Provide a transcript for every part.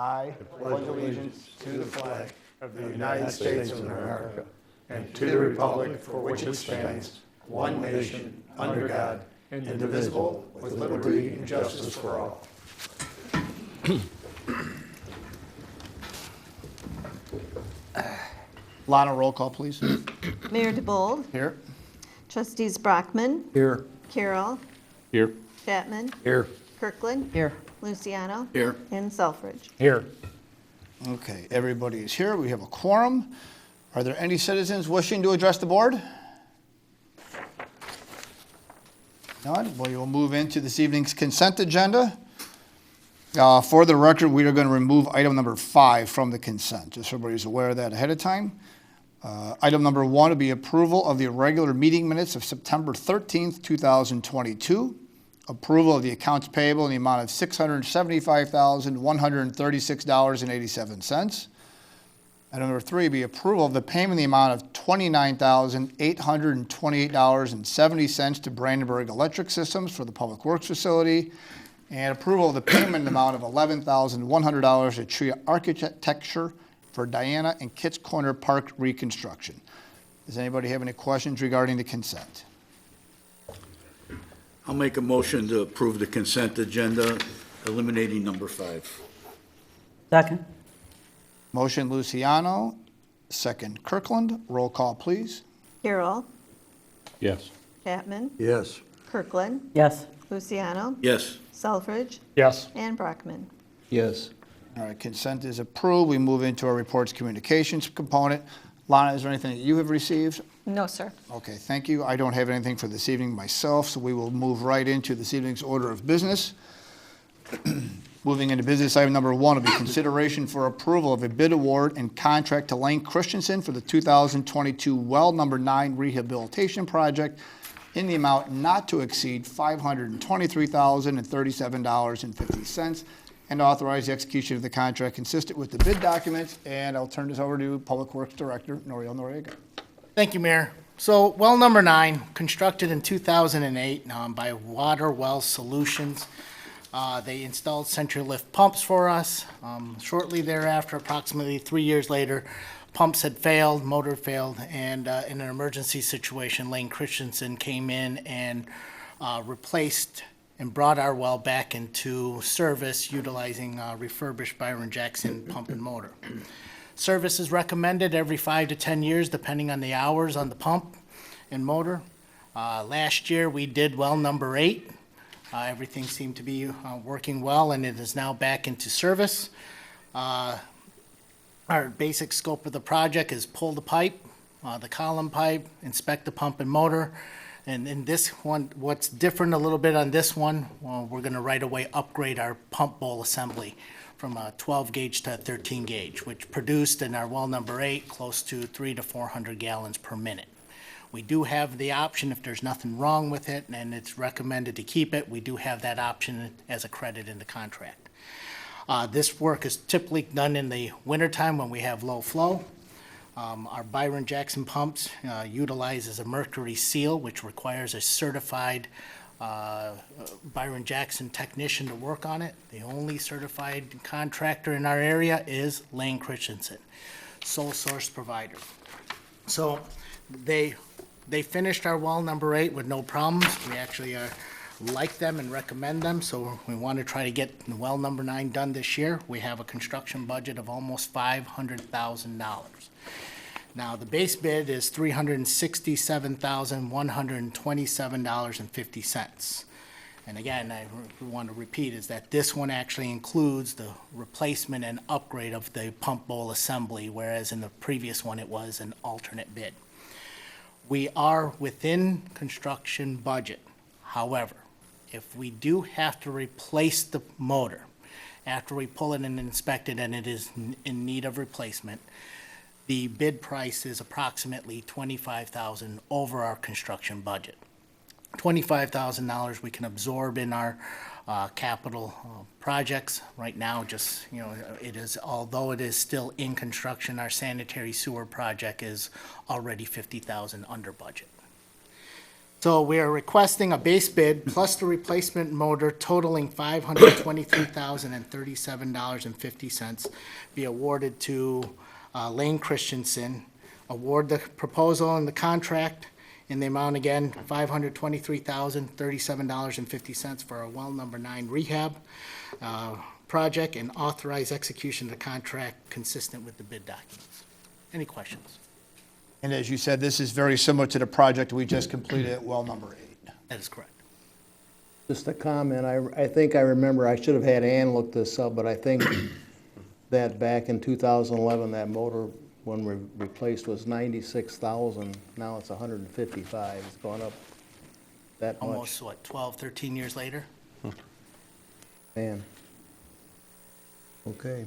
I pledge allegiance to the flag of the United States of America and to the republic for which it stands, one nation, under God, indivisible, with liberty and justice for all. Lana, roll call, please. Mayor DeBold, Here. Trustees Brockman, Here. Carroll, Here. Chapman, Here. Kirkland, Here. Luciano, Here. and Selfridge. Here. Okay, everybody is here. We have a quorum. Are there any citizens wishing to address the board? None. We will move into this evening's consent agenda. For the record, we are going to remove item number 5 from the consent, just so everybody's aware of that ahead of time. Item number 1 will be approval of the irregular meeting minutes of September 13th, 2022. Approval of the accounts payable in the amount of $675,136.87. Item number 3 will be approval of the payment in the amount of $29,828.70 to Brandenburg Electric Systems for the Public Works Facility. And approval of the payment in the amount of $11,100 to Tria Architecture for Diana and Kitts Corner Park reconstruction. Does anybody have any questions regarding the consent? I'll make a motion to approve the consent agenda, eliminating number 5. Second. Motion Luciano, second Kirkland. Roll call, please. Carroll, Yes. Chapman, Yes. Kirkland, Yes. Luciano, Yes. Selfridge, Yes. and Brockman. Yes. All right, consent is approved. We move into our reports communications component. Lana, is there anything that you have received? No, sir. Okay, thank you. I don't have anything for this evening myself, so we will move right into this evening's order of business. Moving into business, item number 1 will be consideration for approval of a bid award and contract to Lane Christensen for the 2022 well number 9 rehabilitation project in the amount not to exceed $523,037.50, and authorize the execution of the contract consistent with the bid documents. And I'll turn this over to Public Works Director Noriel Noriega. Thank you, Mayor. So well number 9, constructed in 2008 by Water Well Solutions. They installed central lift pumps for us. Shortly thereafter, approximately 3 years later, pumps had failed, motor failed, and in an emergency situation, Lane Christensen came in and replaced and brought our well back into service utilizing refurbished Byron Jackson pump and motor. Service is recommended every 5 to 10 years, depending on the hours on the pump and motor. Last year, we did well number 8. Everything seemed to be working well, and it is now back into service. Our basic scope of the project is pull the pipe, the column pipe, inspect the pump and motor. And in this one, what's different a little bit on this one, we're going to right away upgrade our pump bowl assembly from a 12 gauge to a 13 gauge, which produced in our well number 8 close to 300 to 400 gallons per minute. We do have the option, if there's nothing wrong with it and it's recommended to keep it, we do have that option as a credit in the contract. This work is typically done in the wintertime when we have low flow. Our Byron Jackson pumps utilizes a mercury seal, which requires a certified Byron Jackson technician to work on it. The only certified contractor in our area is Lane Christensen, sole source provider. So they finished our well number 8 with no problems. We actually like them and recommend them, so we want to try to get well number 9 done this year. We have a construction budget of almost $500,000. Now, the base bid is $367,127.50. And again, I want to repeat is that this one actually includes the replacement and upgrade of the pump bowl assembly, whereas in the previous one it was an alternate bid. We are within construction budget. However, if we do have to replace the motor after we pull it and inspect it and it is in need of replacement, the bid price is approximately $25,000 over our construction budget. $25,000 we can absorb in our capital projects. Right now, just, it is, although it is still in construction, our sanitary sewer project is already $50,000 under budget. So we are requesting a base bid plus the replacement motor totaling $523,037.50 be awarded to Lane Christensen. Award the proposal and the contract in the amount, again, $523,037.50 for a well number 9 rehab project, and authorize execution of the contract consistent with the bid documents. Any questions? And as you said, this is very similar to the project we just completed at well number 8. That is correct. Just a comment, I think I remember, I should have had Ann look this up, but I think that back in 2011, that motor, when we replaced, was 96,000. Now it's 155. It's gone up that much. Almost, what, 12, 13 years later? Man. Okay.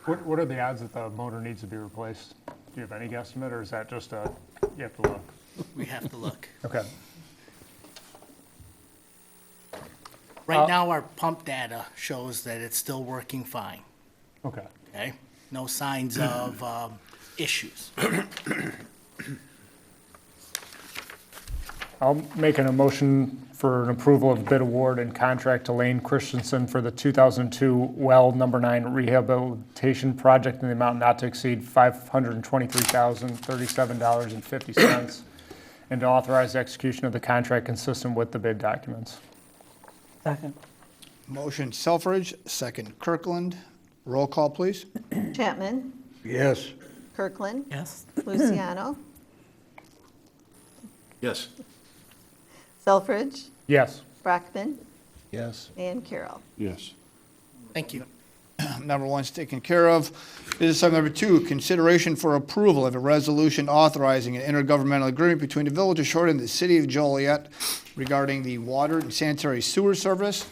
What are the odds that the motor needs to be replaced? Do you have any guesstimate, or is that just you have to look? We have to look. Okay. Right now, our pump data shows that it's still working fine, Okay. okay? No signs of issues. I'll make an motion for an approval of bid award and contract to Lane Christensen for the 2002 well number 9 rehabilitation project in the amount not to exceed $523,037.50, and to authorize execution of the contract consistent with the bid documents. Second. Motion Selfridge, second Kirkland. Roll call, please. Chapman? Yes. Kirkland? Yes. Luciano? Yes. Selfridge? Yes. Brockman? Yes. And Carroll. Yes. Thank you. Number 1's taken care of. Business item number 2, consideration for approval of a resolution authorizing an intergovernmental agreement between the Village of Shorewood and the City of Joliet regarding the water and sanitary sewer service.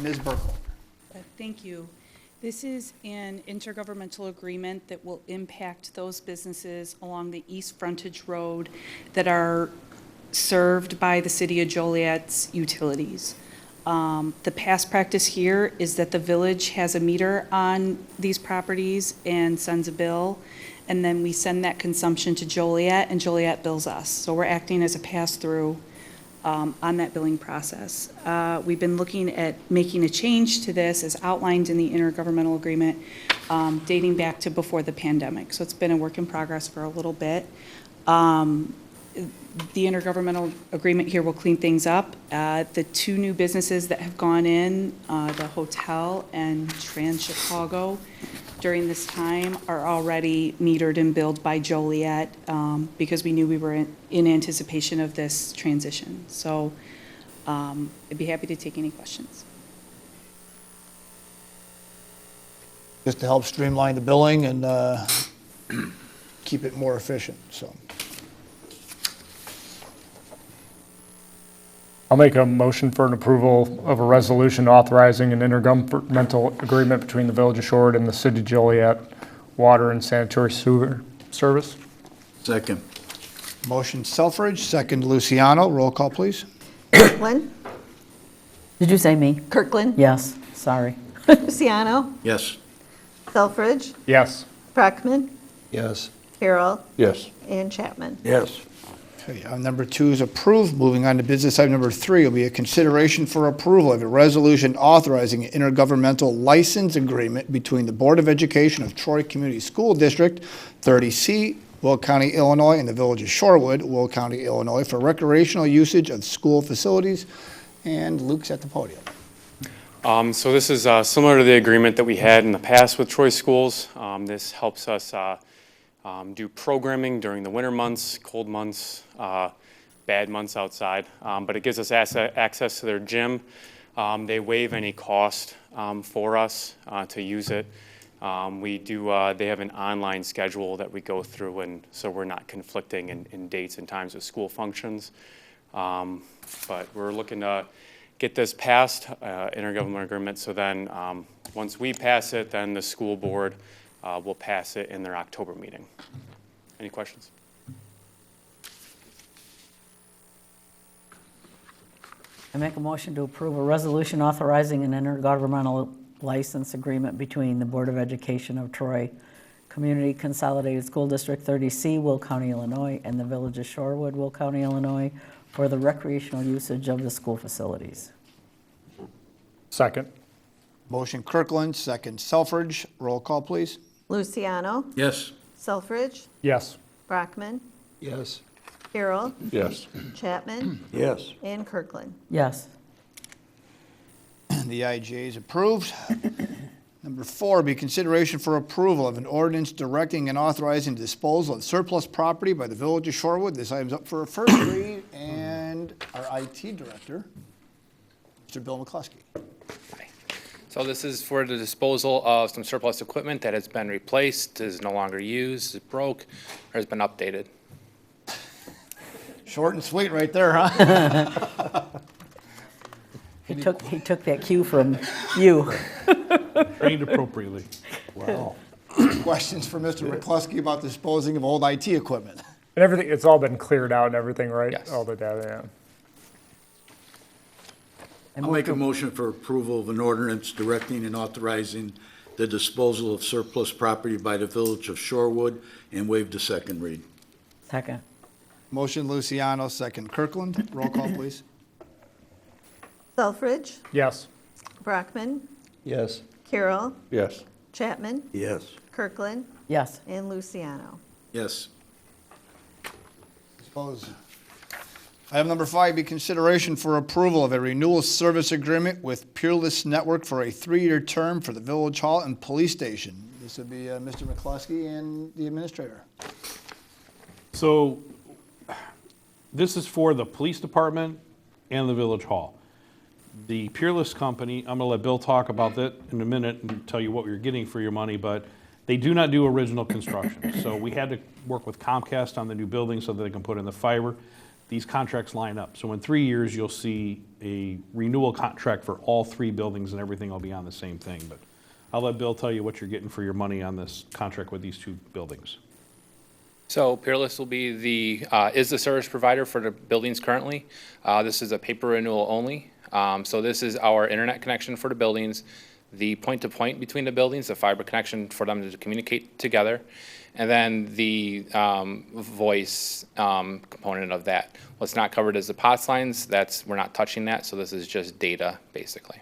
Ms. Burkholder. Thank you. This is an intergovernmental agreement that will impact those businesses along the East Frontage Road that are served by the City of Joliet's utilities. The past practice here is that the village has a meter on these properties and sends a bill, and then we send that consumption to Joliet, and Joliet bills us. So we're acting as a pass-through on that billing process. We've been looking at making a change to this as outlined in the intergovernmental agreement dating back to before the pandemic. So it's been a work in progress for a little bit. The intergovernmental agreement here will clean things up. The 2 new businesses that have gone in, the hotel and Trans Chicago, during this time are already metered and billed by Joliet because we knew we were in anticipation of this transition. So I'd be happy to take any questions. Just to help streamline the billing and keep it more efficient, so. I'll make a motion for an approval of a resolution authorizing an intergovernmental agreement between the Village of Shorewood and the City of Joliet water and sanitary sewer service. Second. Motion Selfridge, second Luciano. Roll call, please. Kirkland? Did you say me? Kirkland? Yes, sorry. Luciano? Yes. Selfridge? Yes. Brockman? Yes. Carroll? Yes. And Chapman? Yes. Okay, number 2 is approved. Moving on to business item number 3 will be a consideration for approval of a resolution authorizing an intergovernmental license agreement between the Board of Education of Troy Community School District 30C, Will County, Illinois, and the Village of Shorewood, Will County, Illinois, for recreational usage of school facilities. And Luke's at the podium. So this is similar to the agreement that we had in the past with Troy Schools. This helps us do programming during the winter months, cold months, bad months outside, but it gives us access to their gym. They waive any cost for us to use it. They have an online schedule that we go through, and so we're not conflicting in dates and times of school functions. But we're looking to get this passed, intergovernmental agreement, so then once we pass it, then the school board will pass it in their October meeting. Any questions? I make a motion to approve a resolution authorizing an intergovernmental license agreement between the Board of Education of Troy Community Consolidated School District 30C, Will County, Illinois, and the Village of Shorewood, Will County, Illinois, for the recreational usage of the school facilities. Second. Motion Kirkland, second Selfridge. Roll call, please. Luciano, Yes. Selfridge, Yes. Brockman, Yes. Carroll, Yes. Chapman, Yes. and Kirkland. Yes. The IGA is approved. Number 4, be consideration for approval of an ordinance directing and authorizing disposal of surplus property by the Village of Shorewood. This item's up for a first read, and our IT director, Mr. Bill McCluskey. So this is for the disposal of some surplus equipment that has been replaced, is no longer used, is broke, or has been updated. Short and sweet right there, huh? He took that cue from you. Trained appropriately. Wow. Questions for Mr. McCluskey about disposing of old IT equipment? And everything, it's all been cleared out and everything, right? Yes. All the data, yeah. I'll make a motion for approval of an ordinance directing and authorizing the disposal of surplus property by the Village of Shorewood and waive the second read. Second. Motion Luciano, second Kirkland. Roll call, please. Selfridge, Yes. Brockman, Yes. Carroll, Yes. Chapman, Yes. Kirkland, Yes. and Luciano. Yes. Dispose. Item number 5, be consideration for approval of a renewal service agreement with Peerless Network for a 3-year term for the Village Hall and Police Station. This would be Mr. McCluskey and the administrator. So this is for the police department and the village hall. The Peerless Company, I'm gonna let Bill talk about that in a minute and tell you what you're getting for your money, but they do not do original construction. So we had to work with Comcast on the new building so that they can put in the fiber. These contracts line up. So in 3 years, you'll see a renewal contract for all 3 buildings and everything will be on the same thing. But I'll let Bill tell you what you're getting for your money on this contract with these 2 buildings. So Peerless will be is the service provider for the buildings currently. This is a paper renewal only. So this is our internet connection for the buildings, the point-to-point between the buildings, the fiber connection for them to communicate together, and then the voice component of that. What's not covered is the POTS lines. We're not touching that, so this is just data, basically.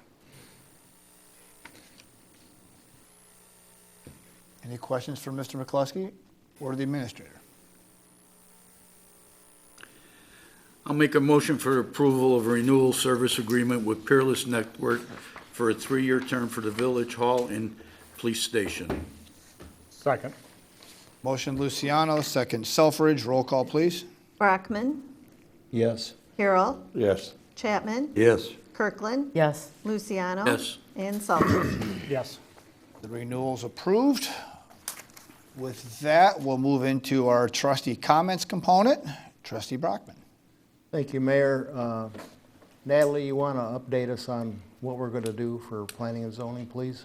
Any questions for Mr. McCluskey or the administrator? I'll make a motion for approval of a renewal service agreement with Peerless Network for a 3-year term for the Village Hall and Police Station. Second. Motion Luciano, second Selfridge. Roll call, please. Brockman, Yes. Carroll, Yes. Chapman, Yes. Kirkland, Yes. Luciano. Yes. And Selfridge. Yes. The renewal's approved. With that, we'll move into our trustee comments component. Trustee Brockman. Thank you, Mayor. Natalie, you want to update us on what we're going to do for planning and zoning, please?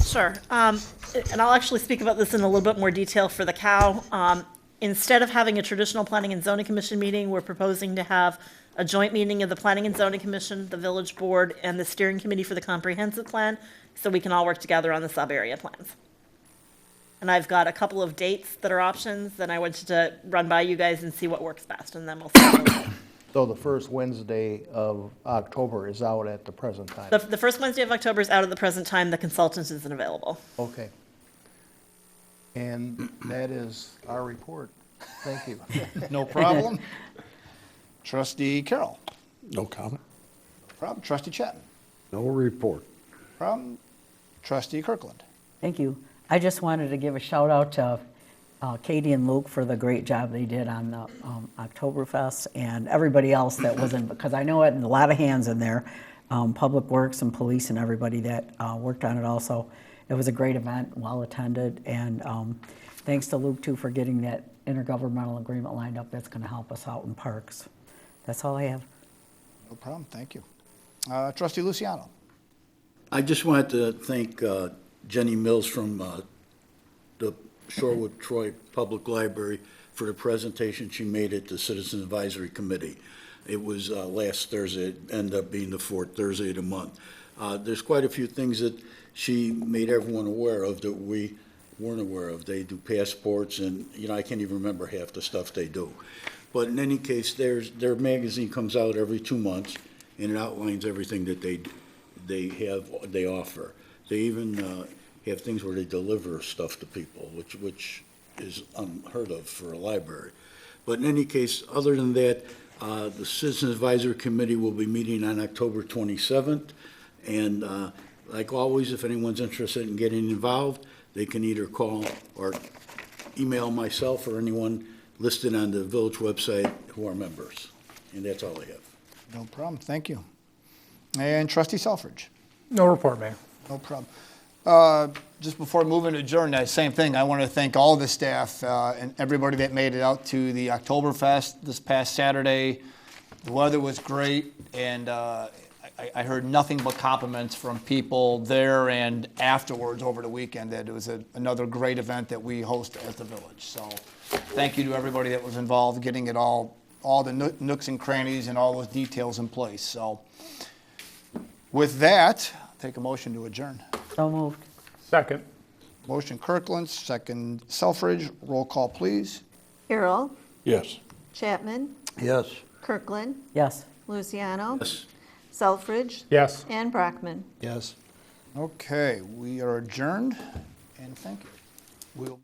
Sure. And I'll actually speak about this in a little bit more detail for the cow. Instead of having a traditional Planning and Zoning Commission meeting, we're proposing to have a joint meeting of the Planning and Zoning Commission, the Village Board, and the Steering Committee for the Comprehensive Plan, so we can all work together on the sub-area plans. And I've got a couple of dates that are options, and I wanted to run by you guys and see what works best, and then we'll see. So the first Wednesday of October is out at the present time. The first Wednesday of October is out at the present time. The consultant isn't available. Okay. And that is our report. Thank you. No problem. Trustee Carroll. No comment. Problem. Trustee Chapman. No report. Problem. Trustee Kirkland. Thank you. I just wanted to give a shout out to Katie and Luke for the great job they did on the Oktoberfest and everybody else that was in, because I know it, and a lot of hands in there, Public Works and police and everybody that worked on it also. It was a great event, well attended, and thanks to Luke too for getting that intergovernmental agreement lined up. That's going to help us out in parks. That's all I have. No problem. Thank you. Trustee Luciano. I just wanted to thank Jenny Mills from the Shorewood Troy Public Library for the presentation she made at the Citizen Advisory Committee. It was last Thursday. It ended up being the 4th Thursday of the month. There's quite a few things that she made everyone aware of that we weren't aware of. They do passports and, I can't even remember half the stuff they do. But in any case, their magazine comes out every 2 months, and it outlines everything that they offer. They even have things where they deliver stuff to people, which is unheard of for a library. But in any case, other than that, the Citizen Advisory Committee will be meeting on October 27th. And like always, if anyone's interested in getting involved, they can either call or email myself or anyone listed on the village website who are members. And that's all I have. No problem, thank you. And trustee Selfridge? No report, Mayor. No problem. Just before moving to adjourn, that same thing, I want to thank all the staff and everybody that made it out to the Oktoberfest this past Saturday. The weather was great, and I heard nothing but compliments from people there and afterwards over the weekend that it was another great event that we host at the village. So thank you to everybody that was involved, getting it all the nooks and crannies and all those details in place. So with that, I'll take a motion to adjourn. So moved. Second. Motion Kirkland, second Selfridge. Roll call, please. Carroll, Yes. Chapman, Yes. Kirkland, Yes. Luciano, Yes. Selfridge, Yes. and Brockman. Yes. Okay, we are adjourned, and thank you. We'll